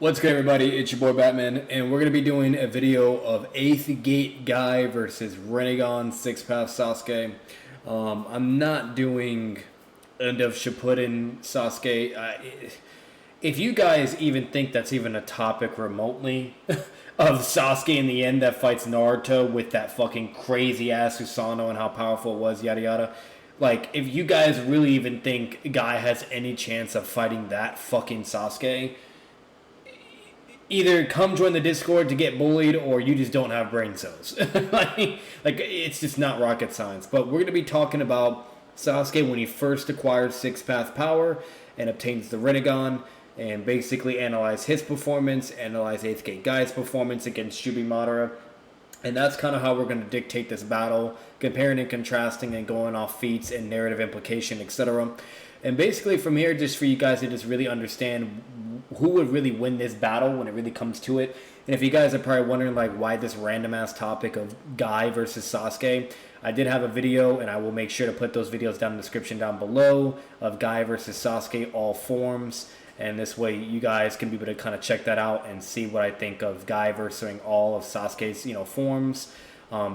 What's good, everybody? It's your boy Batman, and we're going to be doing a video of 8th Gate Guy versus Renegon 6-Path Sasuke. I'm not doing End of Shippuden Sasuke. If you guys even think that's even a topic remotely of Sasuke in the end that fights Naruto with that fucking crazy-ass Susanoo and how powerful it was, yada yada. Like, if you guys really even think Guy has any chance of fighting that fucking Sasuke, either come join the Discord to get bullied, or you just don't have brain cells. like it's just not rocket science. But we're going to be talking about Sasuke when he first acquired 6-Path power and obtains the Rinnegan, and basically analyze his performance, analyze 8th Gate Guy's performance against Jubi Madara. And that's kind of how we're going to dictate this battle, comparing and contrasting and going off feats and narrative implication, etc. And basically from here, just for you guys to just really understand who would really win this battle when it really comes to it. And if you guys are probably wondering like why this random ass topic of Guy versus Sasuke, I did have a video, and I will make sure to put those videos down in the description down below, of Guy versus Sasuke, all forms. And this way you guys can be able to kind of check that out and see what I think of Guy versus all of Sasuke's, forms.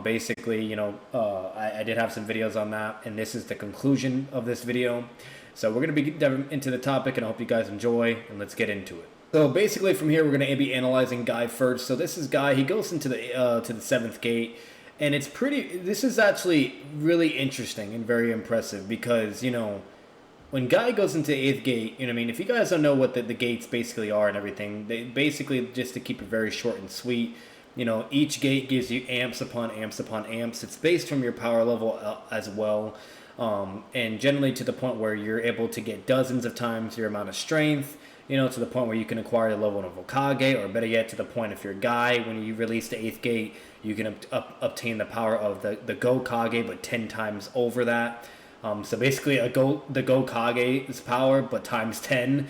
Basically, I did have some videos on that, and this is the conclusion of this video. So we're going to be diving into the topic, and I hope you guys enjoy, and let's get into it. So basically from here, we're going to be analyzing Guy first. So this is Guy. He goes into the to the 7th gate, and this is actually really interesting and very impressive because, when Guy goes into 8th gate, if you guys don't know what the gates basically are and everything, they basically, just to keep it very short and sweet, each gate gives you amps upon amps upon amps. It's based from your power level as well. And generally to the point where you're able to get dozens of times your amount of strength, to the point where you can acquire the level of Hokage, or better yet, to the point if you're Guy, when you release the 8th gate, you can obtain the power of the Gokage, but 10 times over that. So basically the Gokage's power, but times 10.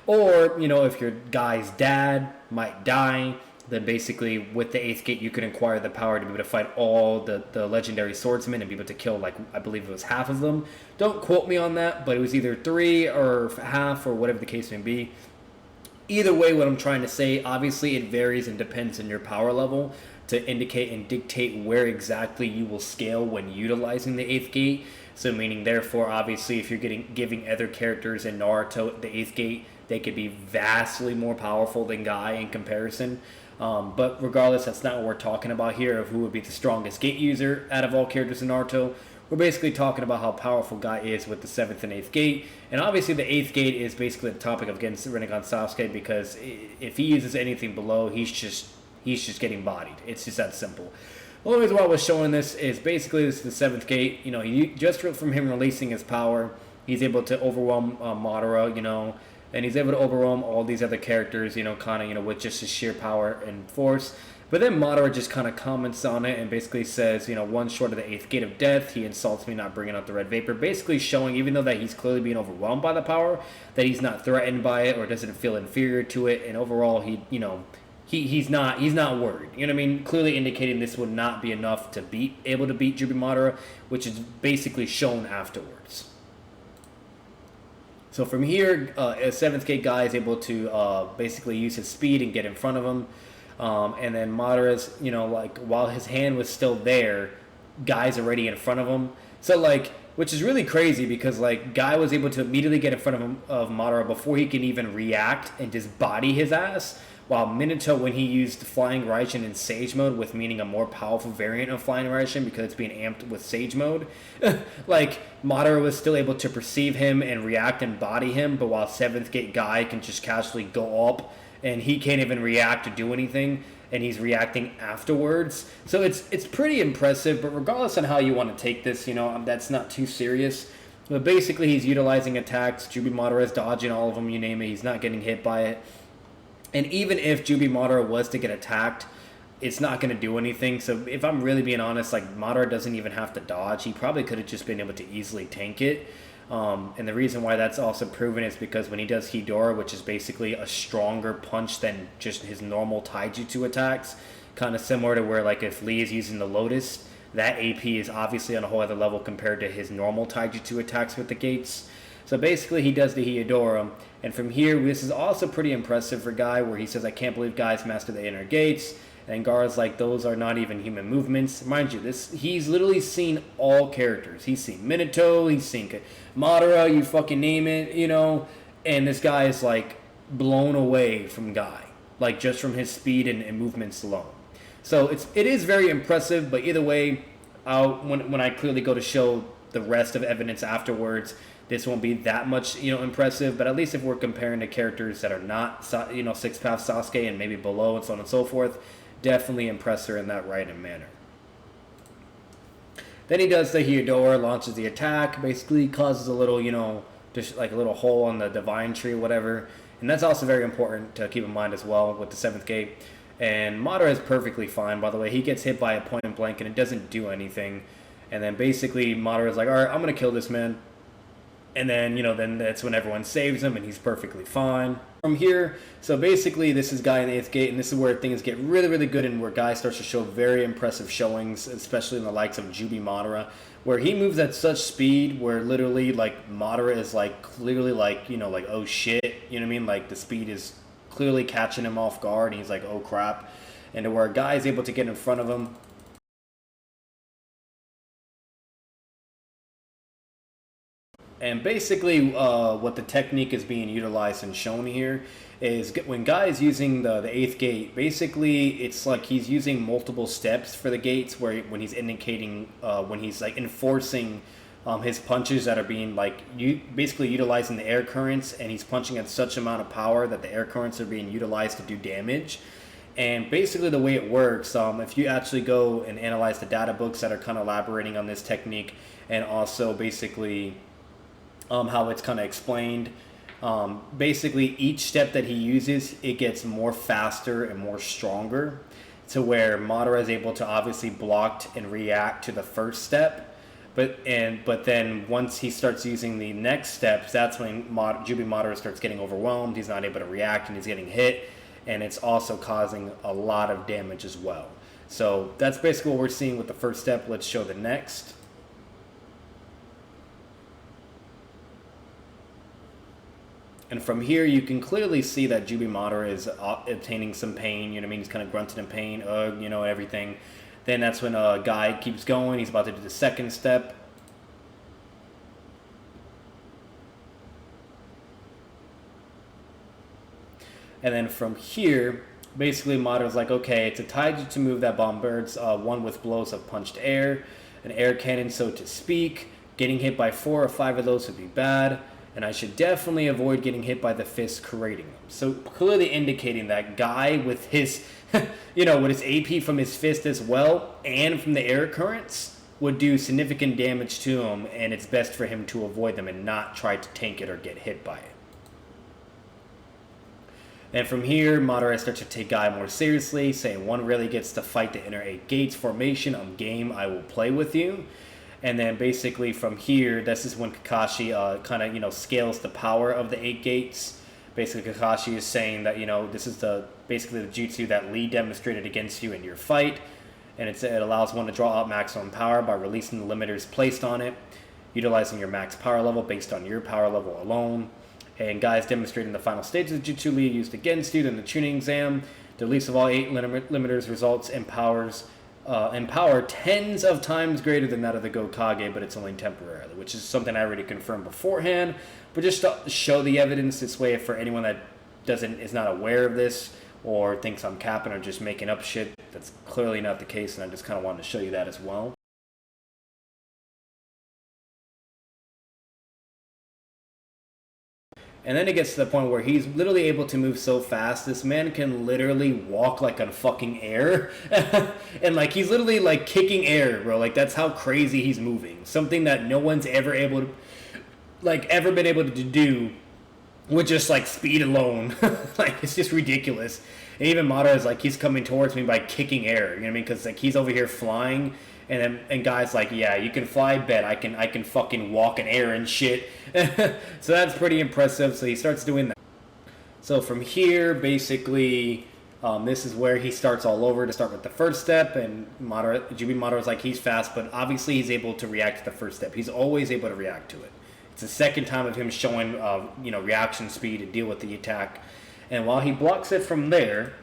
Or, if your Guy's dad might die, then basically with the 8th gate you can acquire the power to be able to fight all the legendary swordsmen and be able to kill, like, I believe it was half of them. Don't quote me on that, but it was either 3 or half, or whatever the case may be. Either way, what I'm trying to say, obviously it varies and depends on your power level to indicate and dictate where exactly you will scale when utilizing the 8th gate. So meaning, therefore, obviously, if you're giving other characters in Naruto the 8th gate, they could be vastly more powerful than Guy in comparison. But regardless, that's not what we're talking about here, of who would be the strongest gate user out of all characters in Naruto. We're basically talking about how powerful Guy is with the 7th and 8th gate. And obviously the 8th gate is basically the topic of against Rinnegan Sasuke, because if he uses anything below, he's just getting bodied. It's just that simple. The only reason why I was showing this is basically this is the 7th gate. He just from him releasing his power, he's able to overwhelm Madara, and he's able to overwhelm all these other characters, with just his sheer power and force. But then Madara just kind of comments on it and basically says, one short of the 8th gate of death, he insults me not bringing out the red vapor, basically showing, even though that he's clearly being overwhelmed by the power, that he's not threatened by it or doesn't feel inferior to it, and overall he's not worried. Clearly indicating this would not be enough to able to beat Jubi Madara, which is basically shown afterwards. So from here, a 7th gate Guy is able to basically use his speed and get in front of him. And then Madara's, while his hand was still there, Guy's already in front of him. So, which is really crazy because, Guy was able to immediately get in front of Madara before he can even react and just body his ass. While Minato, when he used Flying Raijin in Sage Mode, with meaning a more powerful variant of Flying Raijin because it's being amped with Sage Mode, Madara was still able to perceive him and react and body him, but while 7th gate Guy can just casually go up and he can't even react or do anything, and he's reacting afterwards. So it's pretty impressive, but regardless on how you want to take this, that's not too serious. But basically he's utilizing attacks, Jubi Madara is dodging all of them, you name it, he's not getting hit by it. And even if Jubi Madara was to get attacked, it's not going to do anything. So if I'm really being honest, Madara doesn't even have to dodge. He probably could have just been able to easily tank it. And the reason why that's also proven is because when he does Hidora, which is basically a stronger punch than just his normal taijutsu attacks, kind of similar to where, if Lee is using the Lotus, that AP is obviously on a whole other level compared to his normal taijutsu attacks with the gates. So basically he does the Hidora, And from here, this is also pretty impressive for Guy, where he says, I can't believe Guy's mastered the inner gates. And Gaara's like, those are not even human movements. Mind you, he's literally seen all characters. He's seen Minato, he's seen Madara, you fucking name it, you know. And this guy is like blown away from Guy, like just from his speed and movements alone. So it is very impressive, but either way, when I clearly go to show the rest of evidence afterwards, this won't be that much, impressive. But at least if we're comparing to characters that are not, Sixth Path Sasuke and maybe below and so on and so forth, definitely impress her in that right and manner. Then he does the Hyodora, launches the attack, basically causes a little, just like a little hole on the divine tree or whatever. And that's also very important to keep in mind as well with the 7th gate. And Madara is perfectly fine, by the way. He gets hit by a point and blank and it doesn't do anything. And then basically Madara is like, all right, I'm going to kill this man. And then, then that's when everyone saves him and he's perfectly fine. From here, so basically this is Guy in the 8th gate, and this is where things get really, really good and where Guy starts to show very impressive showings, especially in the likes of Jubi Madara, where he moves at such speed where literally, like, Madara is, like, clearly, like, like, oh shit, you know what I mean? Like, the speed is clearly catching him off guard, and he's like, oh crap. And to where Guy is able to get in front of him. And basically, what the technique is being utilized and shown here is when Guy is using the 8th gate, basically it's like he's using multiple steps for the gates when he's indicating, when he's like enforcing his punches that are being like, basically utilizing the air currents, and he's punching at such amount of power that the air currents are being utilized to do damage. And basically the way it works, if you actually go and analyze the data books that are kind of elaborating on this technique, and also basically how it's kind of explained. Basically, each step that he uses, it gets more faster and more stronger, to where Madara is able to obviously block and react to the first step. But then once he starts using the next steps, that's when Jubi Madara starts getting overwhelmed. He's not able to react and he's getting hit, and it's also causing a lot of damage as well. So that's basically what we're seeing with the first step. Let's show the next. And from here, you can clearly see that Jubi Madara is obtaining some pain. You know what I mean? He's kind of grunting in pain, everything. Then that's when Guy keeps going. He's about to do the second step. And then from here, basically Madara's like, okay, it's a taijutsu move that bombards one with blows of punched air. An air cannon, so to speak. Getting hit by 4 or 5 of those would be bad. And I should definitely avoid getting hit by the fist creating them. So clearly indicating that Guy with his, with his AP from his fist as well, and from the air currents, would do significant damage to him, and it's best for him to avoid them and not try to tank it or get hit by it. And from here, Madara starts to take Guy more seriously, saying, one really gets to fight the inner 8 gates formation. I'm game, I will play with you. And then basically from here, this is when Kakashi kind of, scales the power of the 8 gates. Basically, Kakashi is saying that, this is basically the jutsu that Lee demonstrated against you in your fight. And it allows one to draw out maximum power by releasing the limiters placed on it, utilizing your max power level based on your power level alone. And Guys demonstrating the final stages of jutsu Lee used against you in the tuning exam. The release of all 8 limiters results in power tens of times greater than that of the Gokage, but it's only temporarily, which is something I already confirmed beforehand. But just to show the evidence this way, for anyone that is not aware of this or thinks I'm capping or just making up shit, that's clearly not the case, and I just kind of wanted to show you that as well. And then it gets to the point where he's literally able to move so fast. This man can literally walk like on fucking air. And like he's literally like kicking air, bro. Like that's how crazy he's moving. Something that no one's ever been able to do with just like speed alone. Like it's just ridiculous. And even Madara is like, he's coming towards me by kicking air. You know what I mean? Because like he's over here flying. And Guy's like, yeah, you can fly, bet I can fucking walk in air and shit. So that's pretty impressive. So he starts doing that. So from here, basically, this is where he starts all over to start with the first step. And Jubi Madara's like, he's fast, but obviously he's able to react to the first step. He's always able to react to it. It's the second time of him showing, reaction speed to deal with the attack. And while he blocks it from there,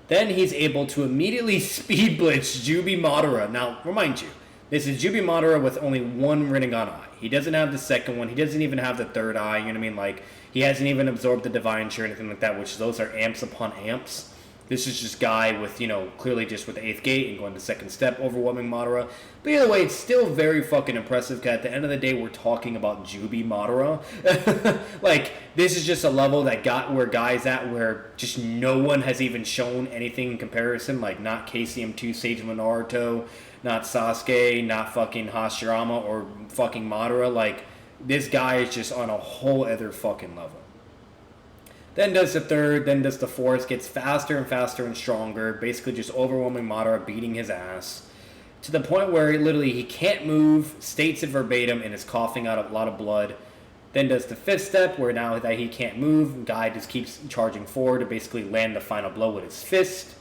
then he's able to immediately speed blitz Jubi Madara. Now, remind you, this is Jubi Madara with only one Rinnegan eye. He doesn't have the second one. He doesn't even have the third eye. You know what I mean? Like, he hasn't even absorbed the Divine Share or anything like that, which those are amps upon amps. This is just guy with, clearly just with the 8th gate and going to second step, overwhelming Madara. But either way, it's still very fucking impressive, because at the end of the day, we're talking about Jubi Madara. Like, this is just a level that got where guys at where just no one has even shown anything in comparison. Like, not KCM2 Sage Naruto, not Sasuke, not fucking Hashirama or fucking Madara. Like, this guy is just on a whole other fucking level. Then does the third, then does the fourth, gets faster and faster and stronger, basically just overwhelming Madara, beating his ass, to the point where he can't move, states it verbatim, and is coughing out a lot of blood. Then does the fifth step, where now that he can't move, guy just keeps charging forward to basically land the final blow with his fist.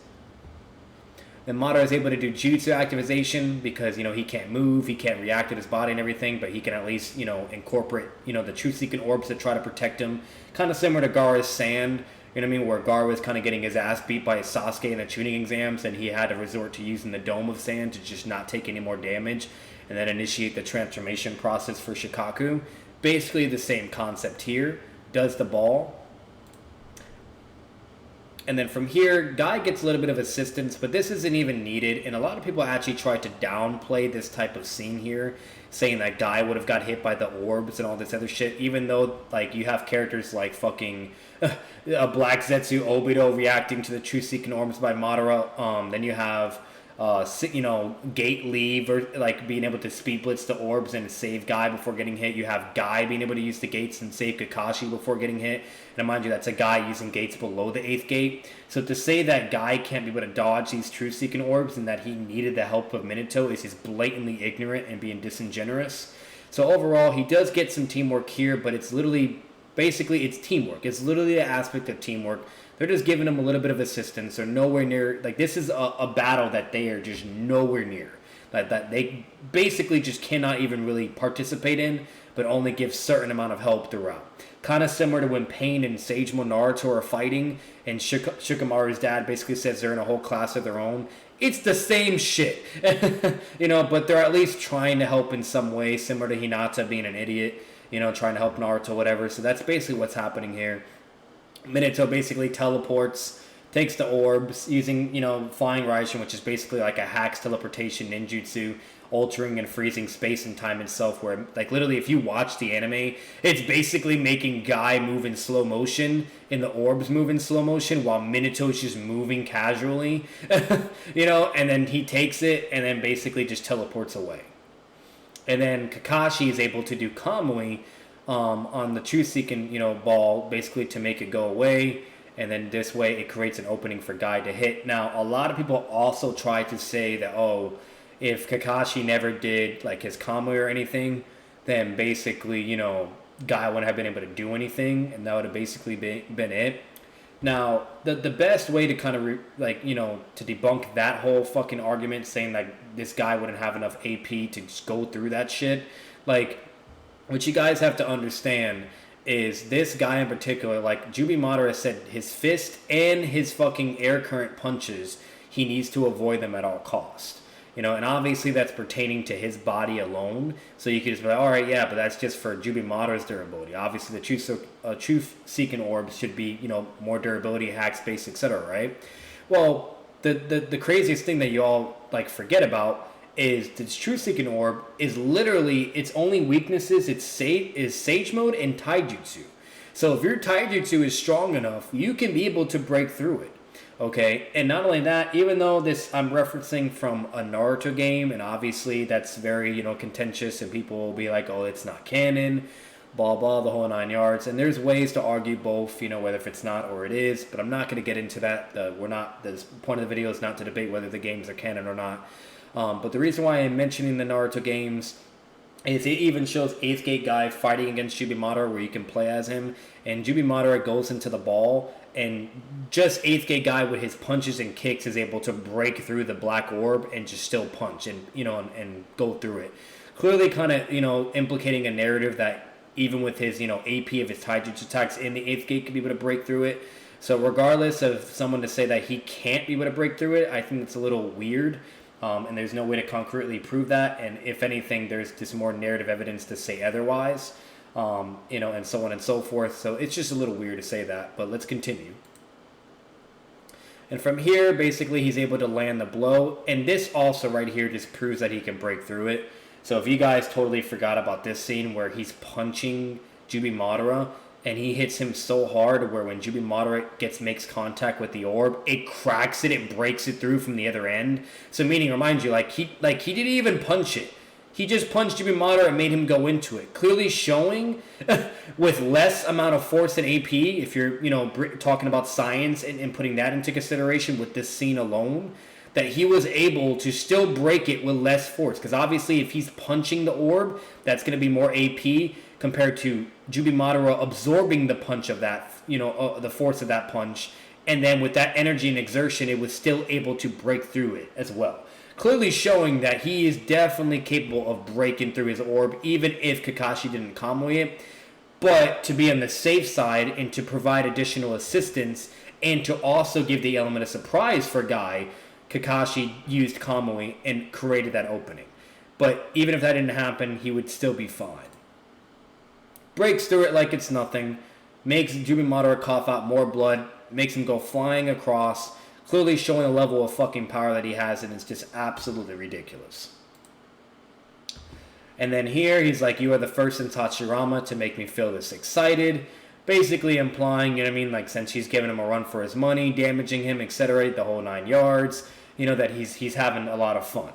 Then Madara is able to do jutsu activation because, he can't move, he can't react to his body and everything, but he can at least, incorporate, the truth-seeking orbs to try to protect him. Kind of similar to Gaara's sand, you know what I mean, where Gaara was kind of getting his ass beat by Sasuke in the tuning exams, and he had to resort to using the dome of sand to just not take any more damage, and then initiate the transformation process for Shikaku. Basically the same concept here. Does the ball. And then from here, Guy gets a little bit of assistance, but this isn't even needed. And a lot of people actually try to downplay this type of scene here, saying that Guy would have got hit by the orbs and all this other shit, even though, like, you have characters like fucking Black Zetsu Obito reacting to the True Seeking Orbs by Madara. Then you have, Gate leave, or like being able to speed blitz the orbs and save Guy before getting hit. You have Guy being able to use the gates and save Kakashi before getting hit. And mind you, that's a guy using gates below the 8th gate. So to say that Guy can't be able to dodge these True Seeking Orbs and that he needed the help of Minato is just blatantly ignorant and being disingenuous. So overall, he does get some teamwork here, but it's literally, basically, it's teamwork. It's literally the aspect of teamwork. They're just giving him a little bit of assistance. They're nowhere near, like, this is a battle that they are just nowhere near. That they basically just cannot even really participate in, but only give certain amount of help throughout. Kind of similar to when Pain and Sage Naruto are fighting, and Shikamaru's dad basically says they're in a whole class of their own. It's the same shit, but they're at least trying to help in some way, similar to Hinata being an idiot, trying to help Naruto, whatever. So that's basically what's happening here. Minato basically teleports, takes the orbs, using, Flying Raishin, which is basically like a Hack's teleportation ninjutsu, altering and freezing space and time itself, where, like, literally, if you watch the anime, it's basically making Guy move in slow motion, and the orbs move in slow motion, while Minato's just moving casually, and then he takes it, and then basically just teleports away. And then Kakashi is able to do Kamui, on the True Seeking, ball, basically to make it go away, and then this way it creates an opening for Guy to hit. Now, a lot of people also try to say that, if Kakashi never did, like, his Kamui or anything, then basically, Guy wouldn't have been able to do anything, and that would have basically been it. Now, the best way to kind of, to debunk that whole fucking argument, saying that this guy wouldn't have enough AP to just go through that shit, like, what you guys have to understand is this guy in particular, like Jubi Madara said, his fist and his fucking air current punches, he needs to avoid them at all costs. And obviously that's pertaining to his body alone. So you could just be like, all right, yeah, but that's just for Jubi Madara's durability. Obviously the truth-seeking orbs should be, more durability, hack space, etc., right? Well, the craziest thing that you all, like, forget about is the True Seeking Orb is literally, its only weaknesses, is Sage Mode and Taijutsu. So if your Taijutsu is strong enough, you can be able to break through it. Okay, and not only that, even though this I'm referencing from a Naruto game, and obviously that's very, contentious, and people will be like, oh, it's not canon, blah, blah, the whole 9 yards. And there's ways to argue both, whether if it's not or it is, but I'm not going to get into that. The point of the video is not to debate whether the games are canon or not. But the reason why I'm mentioning the Naruto games is it even shows 8th gate Guy fighting against Jubi Madara, where you can play as him, and Jubi Madara goes into the ball, and just 8th gate Guy with his punches and kicks is able to break through the black orb and just still punch and and go through it. Clearly kind of, implicating a narrative that even with his, AP of his Taijutsu attacks in the 8th gate, could be able to break through it. So regardless of someone to say that he can't be able to break through it, I think it's a little weird. And there's no way to concretely prove that. And if anything, there's just more narrative evidence to say otherwise, and so on and so forth. So it's just a little weird to say that, but let's continue. And from here, basically, he's able to land the blow. And this also right here just proves that he can break through it. So if you guys totally forgot about this scene where he's punching Jubi Madara, and he hits him so hard where when Jubi Madara makes contact with the orb, it cracks it, it breaks it through from the other end. So meaning, remind you, he didn't even punch it. He just punched Jubi Madara and made him go into it. Clearly showing with less amount of force than AP, if you're, talking about science and putting that into consideration with this scene alone, that he was able to still break it with less force. Because obviously if he's punching the orb, that's going to be more AP compared to Jubi Madara absorbing the punch of that, the force of that punch. And then with that energy and exertion, it was still able to break through it as well. Clearly showing that he is definitely capable of breaking through his orb, even if Kakashi didn't Kamui it. But to be on the safe side and to provide additional assistance and to also give the element of surprise for Guy, Kakashi used Kamui and created that opening. But even if that didn't happen, he would still be fine. Breaks through it like it's nothing, makes Jubi Madara cough out more blood, makes him go flying across, clearly showing a level of fucking power that he has, and it's just absolutely ridiculous. And then here, he's like, you are the first in Tachirama to make me feel this excited. Basically implying, since she's giving him a run for his money, damaging him, etc., the whole 9 yards, that he's having a lot of fun,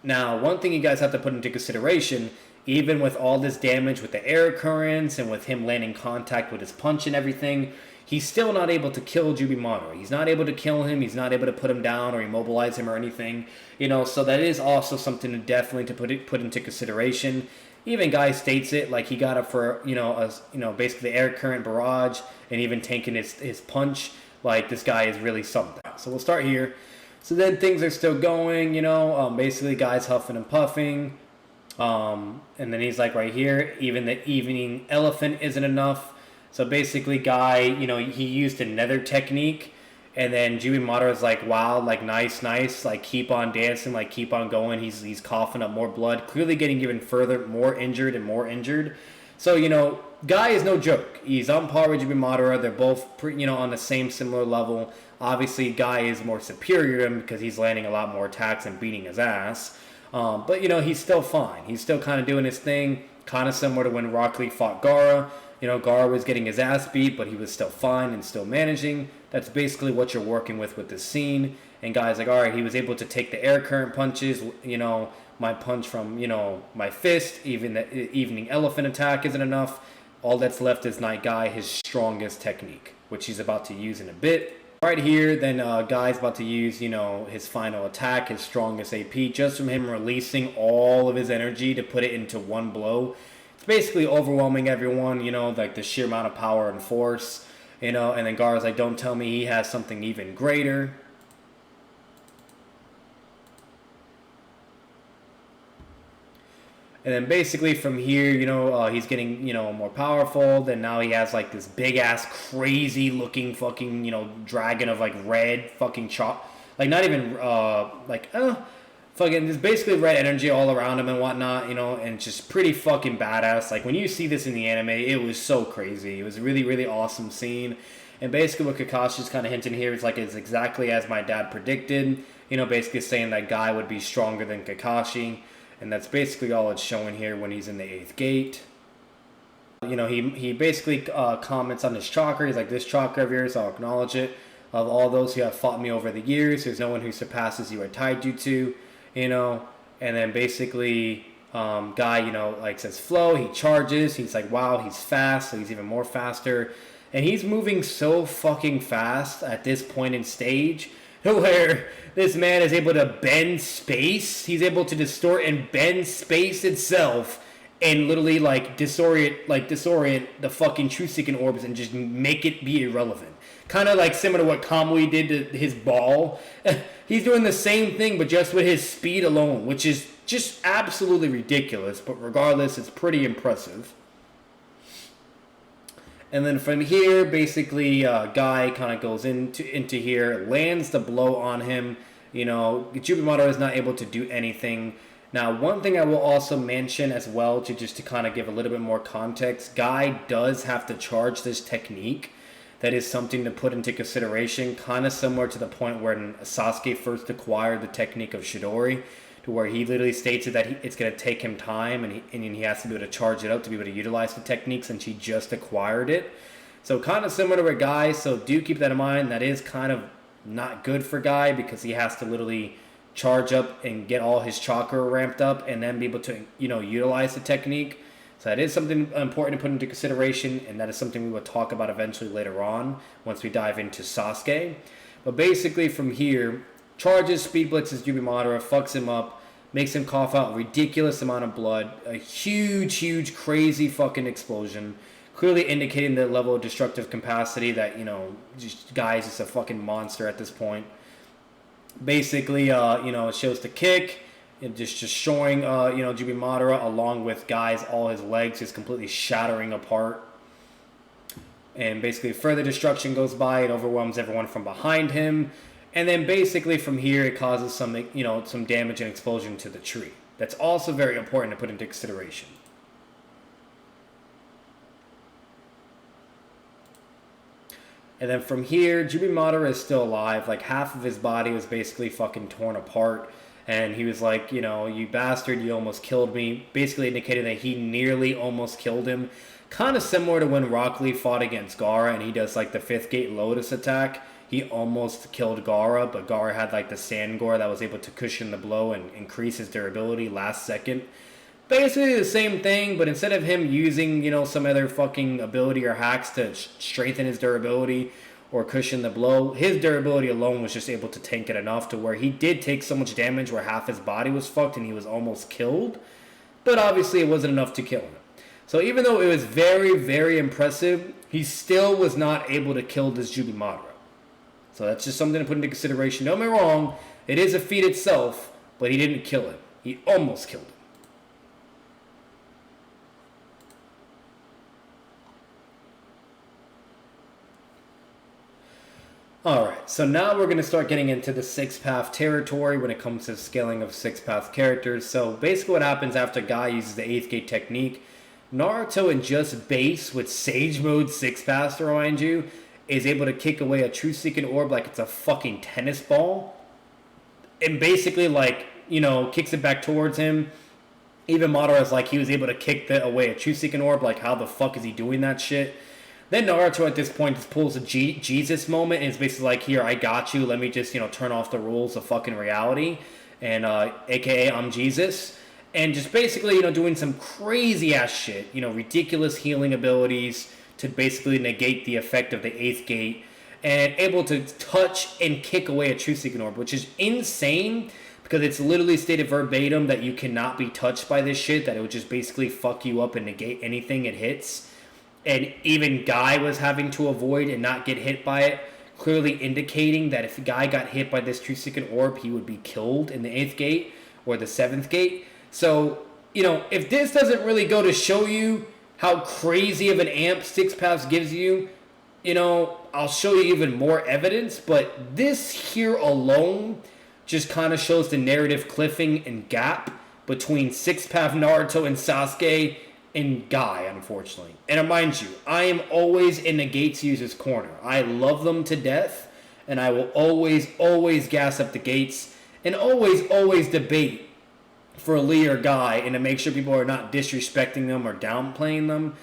Now, one thing you guys have to put into consideration, even with all this damage with the air currents and with him landing contact with his punch and everything, he's still not able to kill Jubi Madara. He's not able to kill him. He's not able to put him down or immobilize him or anything. So that is also something to definitely to put into consideration. Even Guy states it, like he got it for, basically the air current barrage and even tanking his punch. Like, this guy is really something. So we'll start here. So then things are still going, basically Guy's huffing and puffing. And then he's like right here, even the evening elephant isn't enough. So basically Guy, he used another technique. And then Jubi Madara's like, wow, like nice, like keep on dancing, like keep on going. He's coughing up more blood, clearly getting even further, more injured and more injured. So, Guy is no joke. He's on par with Jubi Madara. They're both, on the same similar level. Obviously, Guy is more superior to him because he's landing a lot more attacks and beating his ass. But, he's still fine. He's still kind of doing his thing, kind of similar to when Rock Lee fought Gaara. Gaara was getting his ass beat, but he was still fine and still managing. That's basically what you're working with this scene. And Guy's like, all right, he was able to take the air current punches, my punch from, my fist, even the evening elephant attack isn't enough. All that's left is Night Guy, his strongest technique, which he's about to use in a bit. Right here, then Guy's about to use, his final attack, his strongest AP, just from him releasing all of his energy to put it into one blow. It's basically overwhelming everyone, like the sheer amount of power and force, and then Gaara's like, don't tell me he has something even greater. And then basically from here, he's getting, more powerful. Then now he has like this big ass crazy looking fucking, dragon of like red fucking like not even fucking, there's basically red energy all around him and whatnot, and just pretty fucking badass. Like when you see this in the anime, it was so crazy. It was a really, really awesome scene. And basically what Kakashi's kind of hinting here is like, it's exactly as my dad predicted, basically saying that Guy would be stronger than Kakashi. And that's basically all it's showing here when he's in the 8th gate. He basically comments on his chakra. He's like, this chakra of yours, I'll acknowledge it. Of all those who have fought me over the years, there's no one who surpasses you or taijutsu, And then basically, Guy, says flow. He charges. He's like, wow, he's fast. So he's even more faster. And he's moving so fucking fast at this point in stage where this man is able to bend space. He's able to distort and bend space itself and literally disorient the fucking Truth-Seeking orbs and just make it be irrelevant. Kind of like similar to what Kamui did to his ball. He's doing the same thing, but just with his speed alone, which is just absolutely ridiculous, but regardless, it's pretty impressive. And then from here, basically, Guy kind of goes into here, lands the blow on him. You know, Jubimaru is not able to do anything. Now, one thing I will also mention as well, to kind of give a little bit more context, Guy does have to charge this technique. That is something to put into consideration, kind of similar to the point when Sasuke first acquired the technique of Chidori, to where he literally stated that it's going to take him time and he has to be able to charge it up to be able to utilize the technique since he just acquired it. So kind of similar to a Guy, so do keep that in mind. That is kind of not good for Guy because he has to literally charge up and get all his chakra ramped up and then be able to, utilize the technique. So that is something important to put into consideration, and that is something we will talk about eventually later on once we dive into Sasuke. But basically from here, charges, speed blitzes Jubimaru, fucks him up, makes him cough out a ridiculous amount of blood, a huge, crazy fucking explosion, clearly indicating the level of destructive capacity that, just Guy's just a fucking monster at this point. Basically, it shows the kick. It just showing, Jubimaru along with Guy's, all his legs just completely shattering apart. And basically further destruction goes by. It overwhelms everyone from behind him. And then basically from here it causes some damage and explosion to the tree. That's also very important to put into consideration. And then from here, Jubimaru is still alive. Like half of his body was basically fucking torn apart. And he was like, you bastard, you almost killed me. Basically indicating that he nearly almost killed him. Kind of similar to when Rock Lee fought against Gaara and he does like the 5th gate Lotus attack. He almost killed Gaara, but Gaara had like the Sand Gore that was able to cushion the blow and increase his durability last second. Basically the same thing, but instead of him using, some other fucking ability or hacks to strengthen his durability or cushion the blow, his durability alone was just able to tank it enough to where he did take so much damage where half his body was fucked and he was almost killed. But obviously it wasn't enough to kill him. So even though it was very, very impressive, he still was not able to kill this Jubimaru. So that's just something to put into consideration. Don't get me wrong, it is a feat itself, but he didn't kill him. He almost killed him. Alright, so now we're going to start getting into the 6-path territory when it comes to scaling of 6-path characters. So basically what happens after Guy uses the 8th gate technique, Naruto in just base with Sage Mode 6-paths, to remind you, is able to kick away a True Seeking Orb like it's a fucking tennis ball. And basically kicks it back towards him. Even Madara's like he was able to kick away a True Seeking Orb, like how the fuck is he doing that shit? Then Naruto at this point just pulls a Jesus moment and is basically like, here, I got you. Let me just, turn off the rules of fucking reality. And, aka, I'm Jesus. And just basically, doing some crazy ass shit. Ridiculous healing abilities to basically negate the effect of the 8th gate. And able to touch and kick away a True Seeking Orb, which is insane. Because it's literally stated verbatim that you cannot be touched by this shit. That it would just basically fuck you up and negate anything it hits. And even Guy was having to avoid and not get hit by it, clearly indicating that if Guy got hit by this True Seeking Orb, he would be killed in the 8th gate or the 7th gate. So, if this doesn't really go to show you how crazy of an amp 6-paths gives you, I'll show you even more evidence. But this here alone just kind of shows the narrative cliffing and gap between 6-path Naruto and Sasuke and Guy, unfortunately. And mind you, I am always in the Gates user's corner. I love them to death, and I will always gas up the Gates, and always debate for Lee or Guy, and to make sure people are not disrespecting them or downplaying them.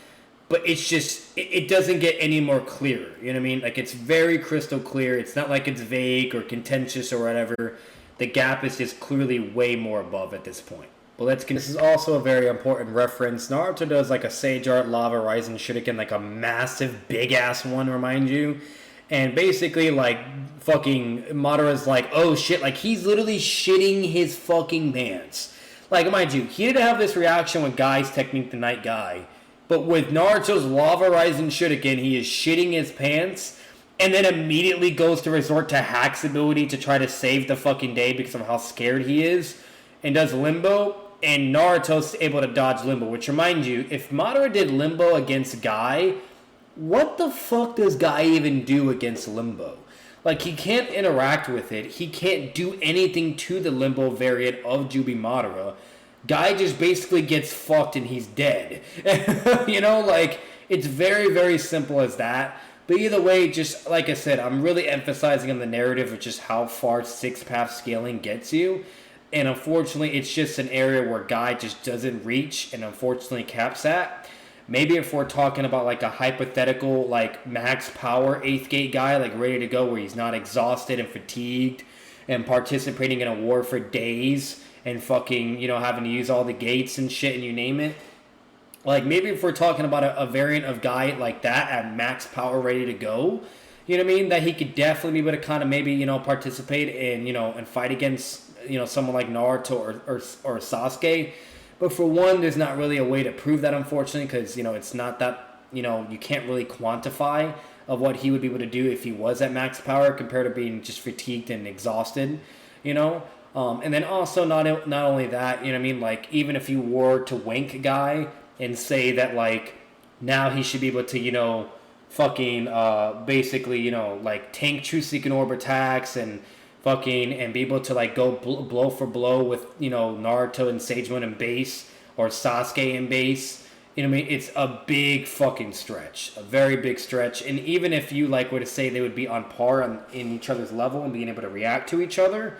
But it's just, it doesn't get any more clear, you know what I mean? Like, it's very crystal clear. It's not like it's vague or contentious or whatever. The gap is just clearly way more above at this point. But this is also a very important reference. Naruto does like a Sage Art Lava Rising Shuriken, like a massive big ass one, remind you. And basically like fucking Madara's like, oh shit, like he's literally shitting his fucking pants. Like mind you, he didn't have this reaction with Guy's technique, the Night Guy. But with Naruto's Lava Rising Shuriken, he is shitting his pants. And then immediately goes to resort to Hack's ability to try to save the fucking day because of how scared he is. and does limbo, and Naruto's able to dodge limbo. Which reminds you, if Madara did limbo against Guy, what the fuck does Guy even do against limbo? Like, he can't interact with it. He can't do anything to the limbo variant of Jubi Madara. Guy just basically gets fucked and he's dead. You know, like, it's very, very simple as that. But either way, just like I said, I'm really emphasizing on the narrative of just how far six-path scaling gets you. And unfortunately, it's just an area where Guy just doesn't reach and unfortunately caps at. Maybe if we're talking about like a hypothetical, like max power 8th gate guy, like ready to go, where he's not exhausted and fatigued and participating in a war for days and fucking, you know, having to use all the gates and shit and you name it. Like, maybe if we're talking about a variant of Guy like that at max power ready to go, you know what I mean? That he could definitely be able to kind of maybe, you know, participate in, you know, and fight against, you know, someone like Naruto or Sasuke. But for one, there's not really a way to prove that, unfortunately, because, you know, it's not that, you know, you can't really quantify of what he would be able to do if he was at max power compared to being just fatigued and exhausted, you know? And then also, not only that, you know what I mean? Like, even if you were to wank Guy and say that, like, now he should be able to, you know, fucking basically, you know, like, tank true seeking orb attacks and fucking, and be able to, like, go blow for blow with, you know, Naruto and Sagemon in base, or Sasuke in base. You know what I mean? It's a big fucking stretch. A very big stretch. And even if you, like, were to say they would be on par in each other's level and being able to react to each other,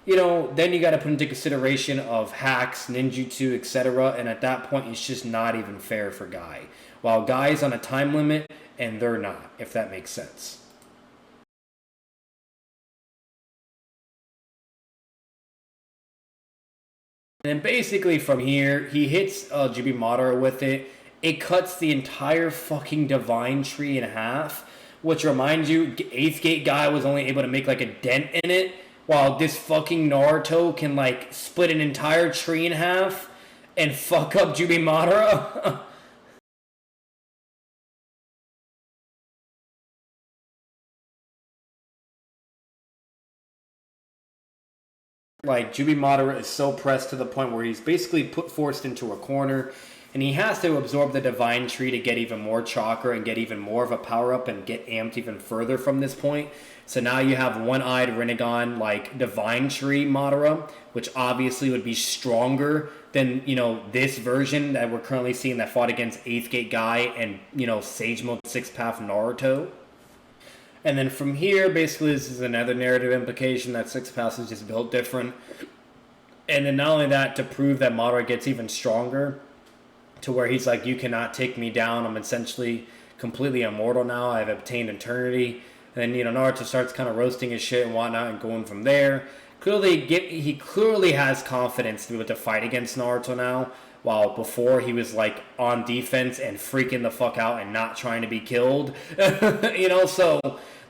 you know, then you got to put into consideration of hacks, ninjutsu, etc. And at that point, it's just not even fair for Guy. While Guy's on a time limit, and they're not, if that makes sense. And then basically from here, he hits Jubi Madara with it. It cuts the entire fucking Divine Tree in half. Which reminds you, 8th Gate Guy was only able to make like a dent in it. While this fucking Naruto can like split an entire tree in half and fuck up Jubi Madara. Like, Jubi Madara is so pressed to the point where he's basically forced into a corner, and he has to absorb the Divine Tree to get even more chakra and get even more of a power-up and get amped even further from this point. So now you have one-eyed Rinnegan, like, Divine Tree Madara, which obviously would be stronger than, you know, this version that we're currently seeing that fought against 8th Gate Guy and, you know, Sage Mode 6-Path Naruto. And then from here, basically, this is another narrative implication that 6-Path is just built different. And then not only that, to prove that Madara gets even stronger, to where he's like, you cannot take me down, I'm essentially completely immortal now, I've obtained eternity. And then, you know, Naruto starts kind of roasting his shit and whatnot and going from there. He clearly has confidence to be able to fight against Naruto now, while before he was like on defense and freaking the fuck out and not trying to be killed. You know, so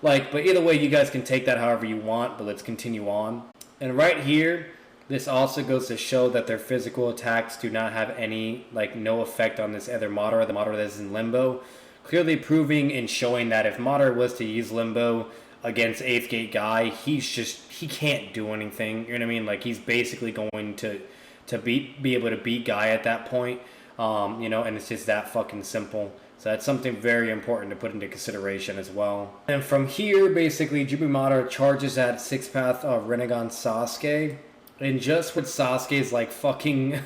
like, but either way, you guys can take that however you want, but let's continue on. And right here, this also goes to show that their physical attacks do not have any, like, no effect on this other Madara, the Madara that is in Limbo. Clearly proving and showing that if Madara was to use Limbo against 8th Gate Guy, he can't do anything. You know what I mean? Like, he's basically going to be able to beat Guy at that point. You know, and it's just that fucking simple. So that's something very important to put into consideration as well. And from here, basically, Jubi Madara charges at 6-Path of Rinnegan Sasuke. And just with Sasuke's, like, fucking,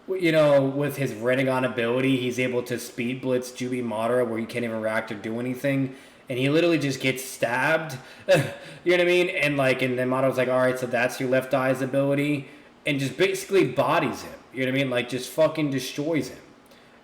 you know, with his Rinnegan ability, he's able to speed blitz Jubi Madara where he can't even react or do anything. And he literally just gets stabbed. You know what I mean? And, like, and then Madara's like, alright, so that's your left eye's ability. And just basically bodies him. You know what I mean? Like, just fucking destroys him.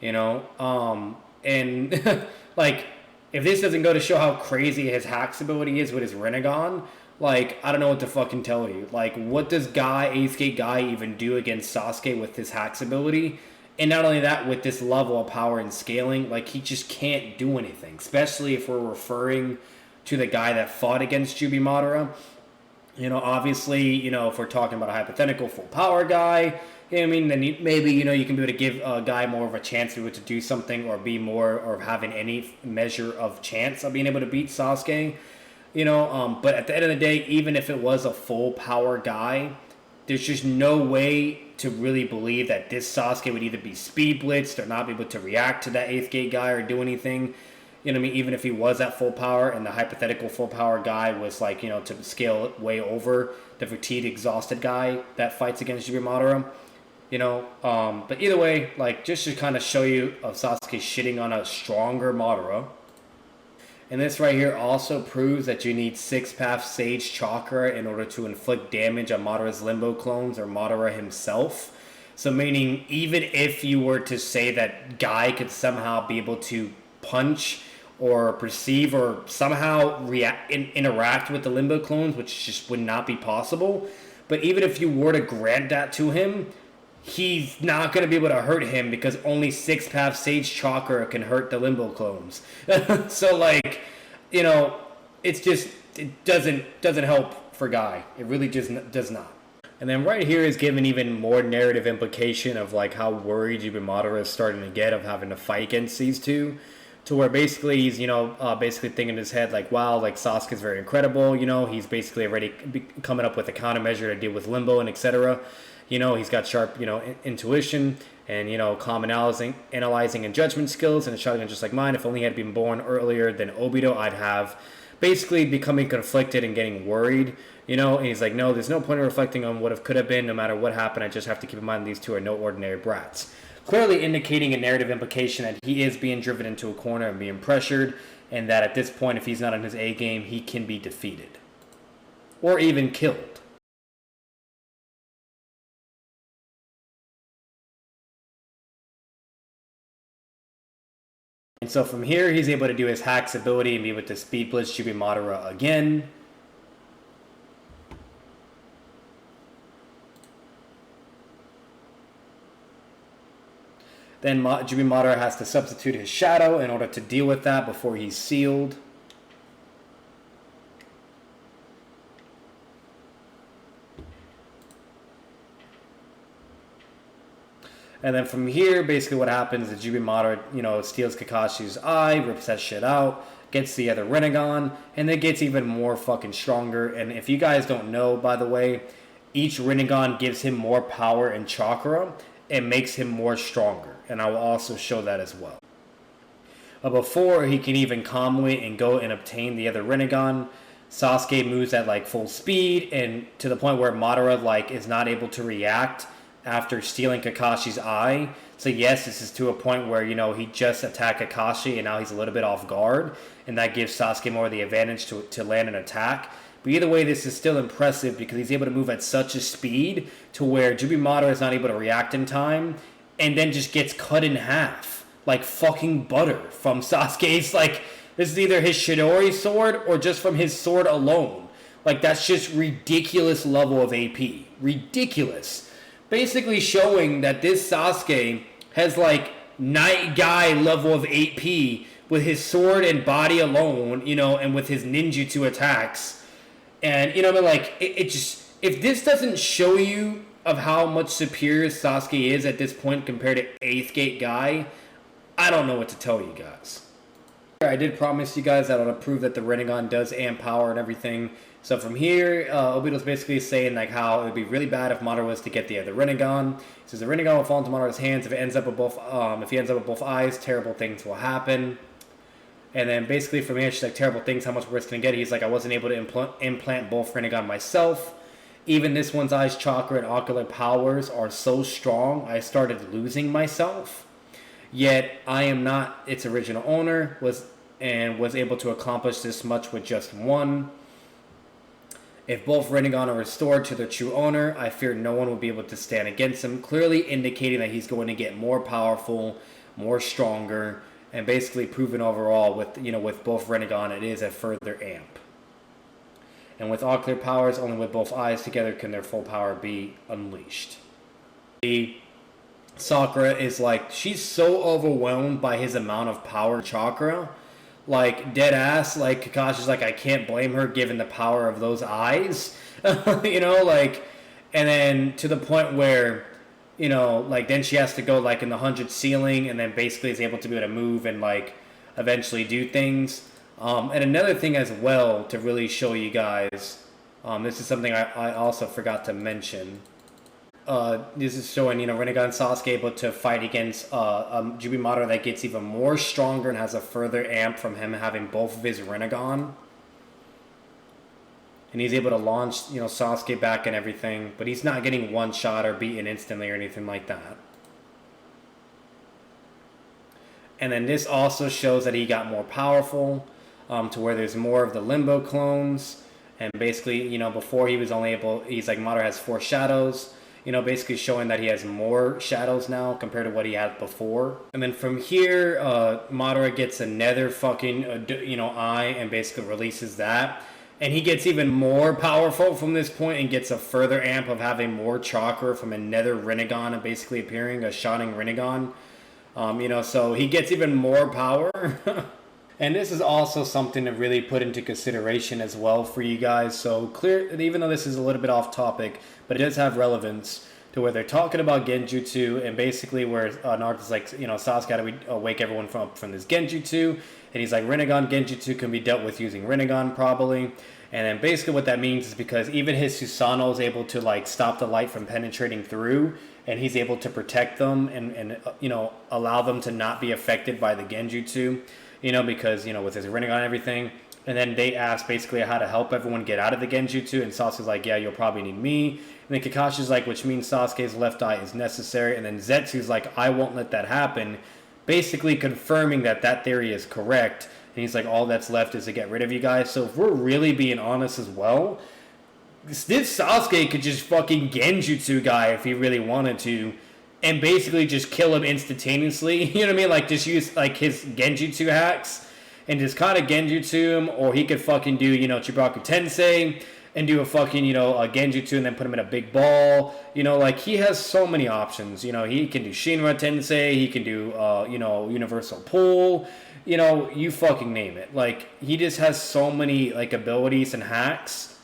You know? And, like, if this doesn't go to show how crazy his hacks ability is with his Rinnegan, like, I don't know what to fucking tell you. Like, what does 8th Gate Guy even do against Sasuke with his hacks ability? And not only that, with this level of power and scaling, like, he just can't do anything. Especially if we're referring to the guy that fought against Jubi Madara. You know, obviously, you know, if we're talking about a hypothetical full power guy, you know what I mean, then maybe, you know, you can be able to give a guy more of a chance to be able to do something or be more, or having any measure of chance of being able to beat Sasuke. You know, but at the end of the day, even if it was a full power guy, there's just no way to really believe that this Sasuke would either be speed blitzed or not be able to react to that 8th gate guy or do anything. You know what I mean? Even if he was at full power and the hypothetical full power guy was like, you know, to scale way over the fatigued, exhausted guy that fights against Jibir Madara. You know, but either way, like, just to kind of show you of Sasuke shitting on a stronger Madara. And this right here also proves that you need 6-path Sage Chakra in order to inflict damage on Madara's Limbo clones or Madara himself. So meaning, even if you were to say that Guy could somehow be able to punch or perceive or somehow interact with the Limbo clones, which just would not be possible. But even if you were to grant that to him, he's not going to be able to hurt him because only 6-path Sage Chakra can hurt the Limbo clones. So, like, you know, it's just, it doesn't help for Guy. It really just does not. And then right here is given even more narrative implication of, like, how worried Jibir Madara is starting to get of having to fight against these two. To where basically he's, you know, basically thinking in his head, like, wow, like, Sasuke's very incredible, you know, he's basically already coming up with a countermeasure to deal with Limbo and etc. You know, he's got sharp, you know, intuition and, you know, calm analyzing and judgment skills, and a shotgun just like mine. If only he had been born earlier than Obito, I'd have basically becoming conflicted and getting worried, you know. And he's like, no, there's no point in reflecting on what could have been. No matter what happened, I just have to keep in mind these two are no ordinary brats. Clearly indicating a narrative implication that he is being driven into a corner and being pressured, and that at this point, if he's not in his A game, he can be defeated. Or even killed. And so from here, he's able to do his Hacks ability and be able to Speed Blitz Jibir Madara again. Then Jibir Madara has to substitute his Shadow in order to deal with that before he's sealed. And then from here, basically what happens is Jibir Madara, you know, steals Kakashi's eye, rips that shit out, gets the other Rinnegan, and then gets even more fucking stronger. And if you guys don't know, by the way, each Rinnegan gives him more power and chakra and makes him more stronger. And I will also show that as well. But before he can even calmly and go and obtain the other Rinnegan, Sasuke moves at like full speed, and to the point where Madara like is not able to react after stealing Kakashi's eye. So yes, this is to a point where, you know, he just attacked Kakashi and now he's a little bit off guard, and that gives Sasuke more of the advantage to land an attack. But either way, this is still impressive because he's able to move at such a speed to where Jibir Madara is not able to react in time, and then just gets cut in half like fucking butter from Sasuke's, like, this is either his Chidori sword or just from his sword alone. Like, that's just ridiculous level of AP. Ridiculous. Basically showing that this Sasuke has like Night Guy level of AP with his sword and body alone, you know, and with his ninjutsu attacks. And, you know, I mean, like, it just, if this doesn't show you of how much superior Sasuke is at this point compared to 8th Gate Guy, I don't know what to tell you guys. I did promise you guys that I'll prove that the Rinnegan does amp power and everything. So from here, Obito's basically saying like how it would be really bad if Madara was to get the other Rinnegan. He says the Rinnegan will fall into Madara's hands if it ends up with both. If he ends up with both eyes, terrible things will happen. And then basically from here, she's like, terrible things. How much worse can it get? He's like, I wasn't able to implant both Rinnegan myself. Even this one's eyes chakra and ocular powers are so strong, I started losing myself. Yet I am not its original owner. Was able to accomplish this much with just one. If both Rinnegan are restored to their true owner, I fear no one will be able to stand against him, clearly indicating that he's going to get more powerful, more stronger, and basically proven overall with, you know, with both Rinnegan, it is a further amp. And with ocular powers, only with both eyes together can their full power be unleashed. The Sakura is like, she's so overwhelmed by his amount of power chakra. Like, dead ass, like, Kakashi's like, I can't blame her given the power of those eyes. You know, like, and then to the point where, you know, like, then she has to go, like, in the 100 ceiling, and then basically is able to be able to move and, like, eventually do things. And another thing as well to really show you guys, this is something I also forgot to mention. this is showing, Rinnegan and Sasuke able to fight against Jubi Madara that gets even more stronger and has a further amp from him having both of his Rinnegan. And he's able to launch, Sasuke back and everything, but he's not getting one shot or beaten instantly or anything like that. And then this also shows that he got more powerful, to where there's more of the Limbo clones. And basically, before he was only able, he's like, Madara has 4 shadows, basically showing that he has more shadows now compared to what he had before. And then from here, Madara gets another fucking, eye and basically releases that. And he gets even more powerful from this point and gets a further amp of having more chakra from another Rinnegan basically appearing, a Shining Rinnegan. So he gets even more power. And this is also something to really put into consideration as well for you guys. So clear, even though this is a little bit off topic, but it does have relevance to where they're talking about Genjutsu, and basically where Naruto's like, Sasuke, how do we wake everyone from this Genjutsu? And he's like, Rinnegan Genjutsu can be dealt with using Rinnegan probably. And then basically what that means is because even his Susanoo is able to like stop the light from penetrating through, and he's able to protect them and allow them to not be affected by the Genjutsu. Because, with his Rinnegan and everything. And then they ask basically how to help everyone get out of the Genjutsu. And Sasuke's like, yeah, you'll probably need me. And then Kakashi's like, which means Sasuke's left eye is necessary. And then Zetsu's like, I won't let that happen. Basically confirming that theory is correct. And he's like, all that's left is to get rid of you guys. So if we're really being honest as well, this Sasuke could just fucking Genjutsu guy if he really wanted to. And basically just kill him instantaneously. You know what I mean? Like, just use, like, his Genjutsu hacks. And just kind of Genjutsu him. Or he could fucking do, Chibaku Tensei. And do a fucking, a Genjutsu and then put him in a big ball. Like, he has so many options. He can do Shinra Tensei. He can do, Universal Pull. You fucking name it. Like, he just has so many, like, abilities and hacks.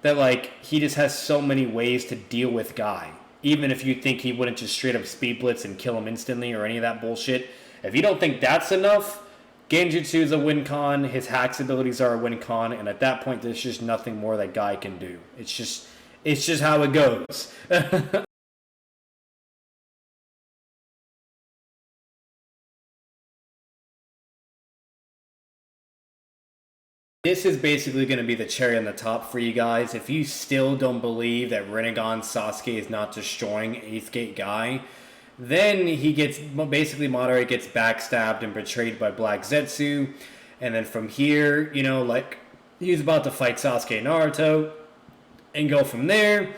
That, like, he just has so many ways to deal with Guy. Even if you think he wouldn't just straight up speed blitz and kill him instantly or any of that bullshit. If you don't think that's enough, Genjutsu is a win con, his hacks abilities are a win con, and at that point there's just nothing more that Guy can do. It's just how it goes. This is basically going to be the cherry on the top for you guys. If you still don't believe that Rinnegan Sasuke is not destroying 8th Gate Guy, then he gets, basically Madara gets backstabbed and betrayed by Black Zetsu. And then from here, like, he's about to fight Sasuke and Naruto and go from there.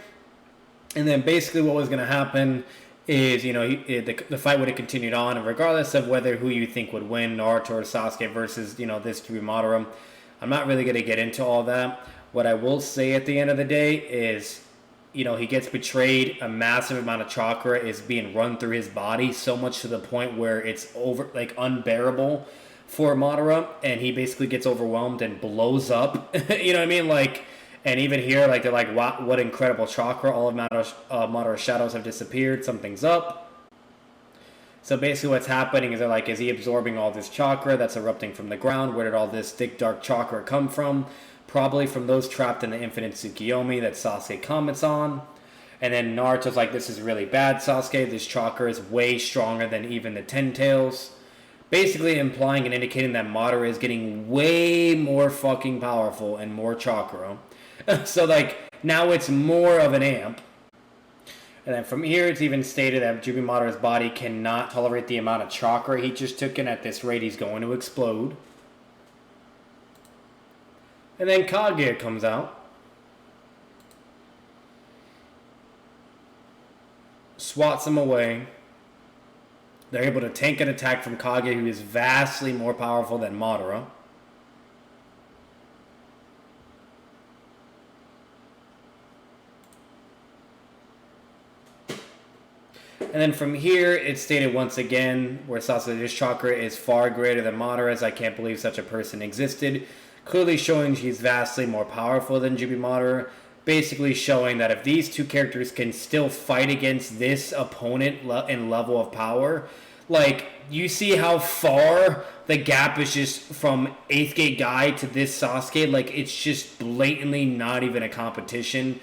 And then basically what was going to happen is, the fight would have continued on. And regardless of who you think would win, Naruto or Sasuke versus, this Jubi Madara, I'm not really going to get into all that. What I will say at the end of the day is, he gets betrayed. A massive amount of chakra is being run through his body, so much to the point where it's unbearable for Madara, and he basically gets overwhelmed and blows up. You know what I mean? Like, and even here, like, they're like, wow, what incredible chakra. All of Madara's shadows have disappeared. Something's up. So basically what's happening is they're like, is he absorbing all this chakra that's erupting from the ground? Where did all this thick, dark chakra come from? Probably from those trapped in the infinite Tsukiyomi that Sasuke comments on. And then Naruto's like, this is really bad, Sasuke. This chakra is way stronger than even the Ten Tails. Basically implying and indicating that Madara is getting way more fucking powerful and more chakra. So, like, now it's more of an amp. And then from here, it's even stated that Jubi Madara's body cannot tolerate the amount of chakra he just took in. At this rate, he's going to explode. And then Kage comes out. Swats him away. They're able to tank an attack from Kage, who is vastly more powerful than Madara. And then from here, it's stated once again where Sasuke's chakra is far greater than Madara's. I can't believe such a person existed. Clearly showing she's vastly more powerful than Jubi Madara. Basically showing that if these two characters can still fight against this opponent in level of power, like, you see how far the gap is just from 8th Gate Guy to this Sasuke. Like, it's just blatantly not even a competition.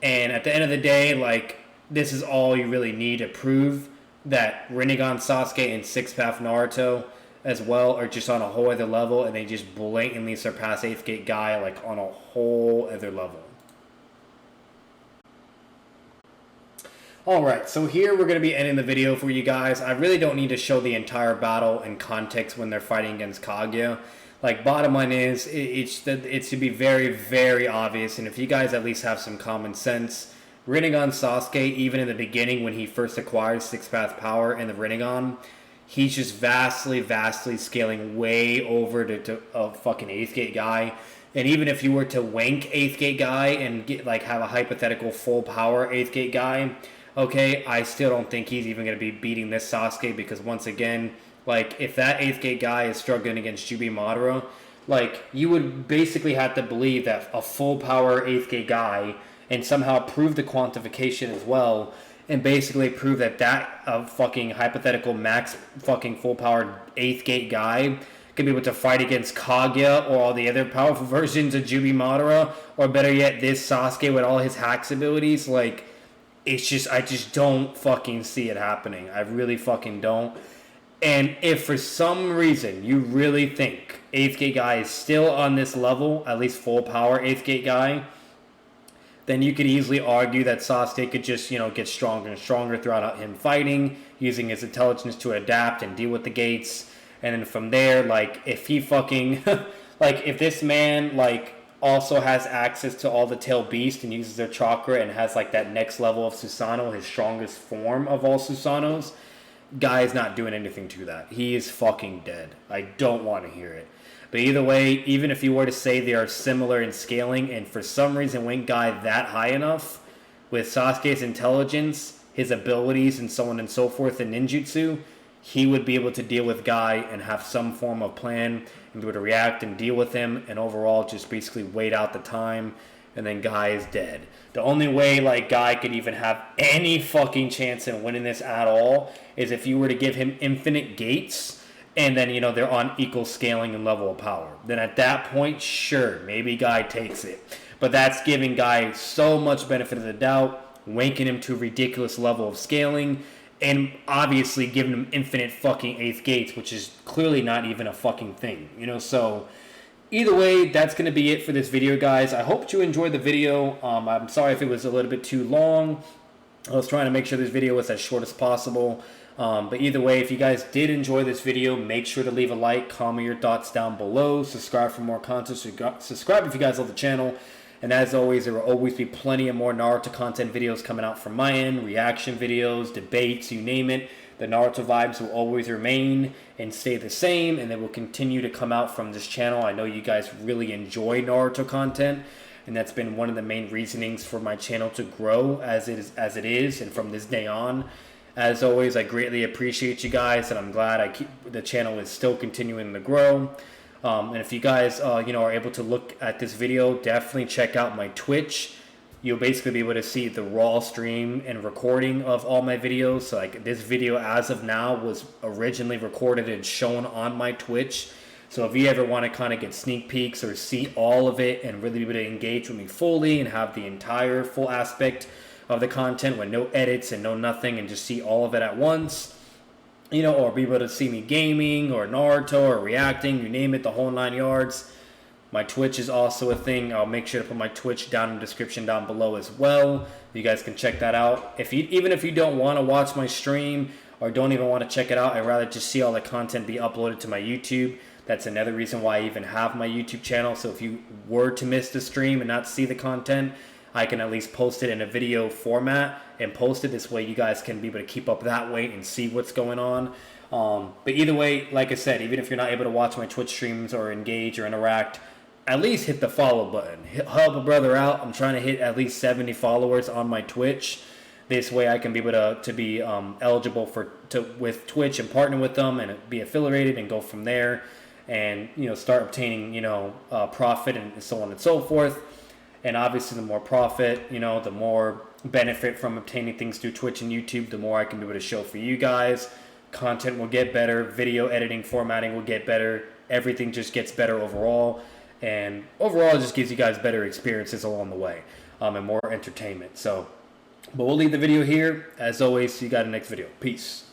And at the end of the day, like, this is all you really need to prove that Rinnegan Sasuke and Sixth Path Naruto as well are just on a whole other level, and they just blatantly surpass 8th Gate Guy like on a whole other level. Alright, so here we're going to be ending the video for you guys. I really don't need to show the entire battle in context when they're fighting against Kaguya. Like, bottom line is, it should be very, very obvious, and if you guys at least have some common sense, Rinnegan Sasuke, even in the beginning when he first acquired Sixth Path Power in the Rinnegan, he's just vastly, vastly scaling way over to a fucking 8th Gate Guy. And even if you were to wank 8th Gate Guy and get like have a hypothetical full power 8th Gate Guy, okay, I still don't think he's even going to be beating this Sasuke, because once again, like, if that 8th Gate Guy is struggling against Jubi Madara, like, you would basically have to believe that a full power 8th Gate Guy, and somehow prove the quantification as well, and basically prove that fucking hypothetical max fucking full powered 8th Gate Guy could be able to fight against Kaguya or all the other powerful versions of Jubi Madara, or better yet, this Sasuke with all his hacks abilities. Like, it's just, I just don't fucking see it happening. I really fucking don't. And if for some reason you really think 8th Gate Guy is still on this level, at least full power 8th Gate Guy, then you could easily argue that Sasuke could just, get stronger and stronger throughout him fighting, using his intelligence to adapt and deal with the gates. And then from there, like, if he fucking, like, if this man, like, also has access to all the tail beasts and uses their chakra and has, like, that next level of Susanoo, his strongest form of all Susanos, Guy is not doing anything to that. He is fucking dead. I don't want to hear it. But either way, even if you were to say they are similar in scaling, and for some reason went Guy that high enough, with Sasuke's intelligence, his abilities, and so on and so forth in ninjutsu, he would be able to deal with Guy and have some form of plan and be able to react and deal with him, and overall just basically wait out the time, and then Guy is dead. The only way, like, Guy could even have any fucking chance in winning this at all is if you were to give him infinite gates, and then, they're on equal scaling and level of power. Then at that point, sure, maybe Guy takes it. But that's giving Guy so much benefit of the doubt, wanking him to a ridiculous level of scaling, and obviously giving him infinite fucking 8th gates, which is clearly not even a fucking thing. So either way, that's going to be it for this video, guys. I hope you enjoyed the video. I'm sorry if it was a little bit too long. I was trying to make sure this video was as short as possible. But either way, if you guys did enjoy this video, make sure to leave a like, comment your thoughts down below, subscribe for more content, subscribe if you guys love the channel, and as always, there will always be plenty of more Naruto content videos coming out from my end, reaction videos, debates, you name it. The Naruto vibes will always remain and stay the same, and they will continue to come out from this channel. I know you guys really enjoy Naruto content, and that's been one of the main reasonings for my channel to grow as it is, and from this day on. As always, I greatly appreciate you guys, and I'm glad the channel is still continuing to grow. And if you guys, are able to look at this video, definitely check out my Twitch. You'll basically be able to see the raw stream and recording of all my videos. So, like, this video as of now was originally recorded and shown on my Twitch. So if you ever want to kind of get sneak peeks or see all of it and really be able to engage with me fully and have the entire full aspect of the content with no edits and no nothing, and just see all of it at once, or be able to see me gaming or Naruto or reacting, you name it, the whole 9 yards. My Twitch is also a thing. I'll make sure to put my Twitch down in the description down below as well. You guys can check that out. Even if you don't want to watch my stream or don't even want to check it out, I'd rather just see all the content be uploaded to my YouTube. That's another reason why I even have my YouTube channel. So if you were to miss the stream and not see the content, I can at least post it in a video format and post it. This way you guys can be able to keep up that way and see what's going on. But either way, like I said, even if you're not able to watch my Twitch streams or engage or interact, at least hit the follow button. Help a brother out. I'm trying to hit at least 70 followers on my Twitch. This way I can be able to be eligible with Twitch and partner with them and be affiliated and go from there, and start obtaining profit and so on and so forth. And obviously, the more profit, the more benefit from obtaining things through Twitch and YouTube, the more I can be able to show for you guys. Content will get better. Video editing, formatting will get better. Everything just gets better overall. And overall, it just gives you guys better experiences along the way, and more entertainment. So But we'll leave the video here. As always, see you guys in the next video. Peace.